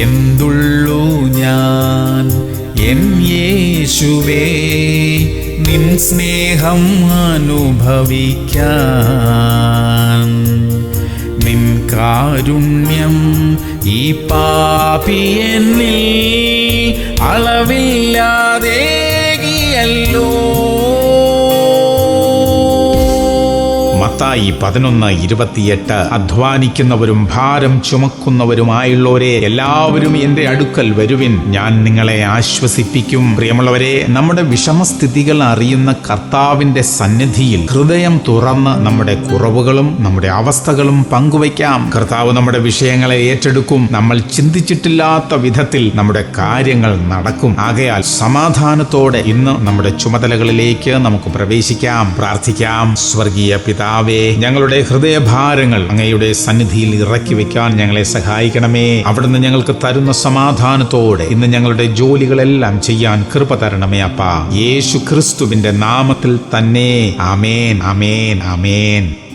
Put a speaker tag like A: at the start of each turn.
A: എന്തുള്ളൂ ഞാൻ എൻ യേശുവേ, നിൻ സ്നേഹം അനുഭവിക്കാൻ. നിൻ കാരുണ്യം ഈ പാപിയെന്നിൽ അളവില്ലാതേകിയല്ലോ.
B: മത്തായി 11:28. അധ്വാനിക്കുന്നവരും ഭാരം ചുമക്കുന്നവരുമായുള്ളവരെ എല്ലാവരും എന്റെ അടുക്കൽ വരുവിൻ, ഞാൻ നിങ്ങളെ ആശ്വസിപ്പിക്കും. പ്രിയമുള്ളവരെ, നമ്മുടെ വിഷമസ്ഥിതികൾ അറിയുന്ന കർത്താവിന്റെ സന്നിധിയിൽ ഹൃദയം തുറന്ന് നമ്മുടെ കുറവുകളും നമ്മുടെ അവസ്ഥകളും പങ്കുവയ്ക്കാം. കർത്താവ് നമ്മുടെ വിഷയങ്ങളെ ഏറ്റെടുക്കും. നമ്മൾ ചിന്തിച്ചിട്ടില്ലാത്ത വിധത്തിൽ നമ്മുടെ കാര്യങ്ങൾ നടക്കും. ആകയാൽ സമാധാനത്തോടെ ഇന്ന് നമ്മുടെ ചുമതലകളിലേക്ക് നമുക്ക് പ്രവേശിക്കാം. പ്രാർത്ഥിക്കാം. സ്വർഗീയ പിതാവേ, ഞങ്ങളുടെ ഹൃദയഭാരങ്ങൾ അങ്ങയുടെ സന്നിധിയിൽ ഇറക്കി വെക്കാൻ ഞങ്ങളെ സഹായിക്കണമേ. അവിടുന്ന് ഞങ്ങൾക്ക് തരുന്ന സമാധാനത്തോടെ ഇന്ന് ഞങ്ങളുടെ ജോലികളെല്ലാം ചെയ്യാൻ കൃപ തരണമേ അപ്പാ. യേശു ക്രിസ്തുവിന്റെ നാമത്തിൽ തന്നെ. ആമേൻ, ആമേൻ, ആമേൻ.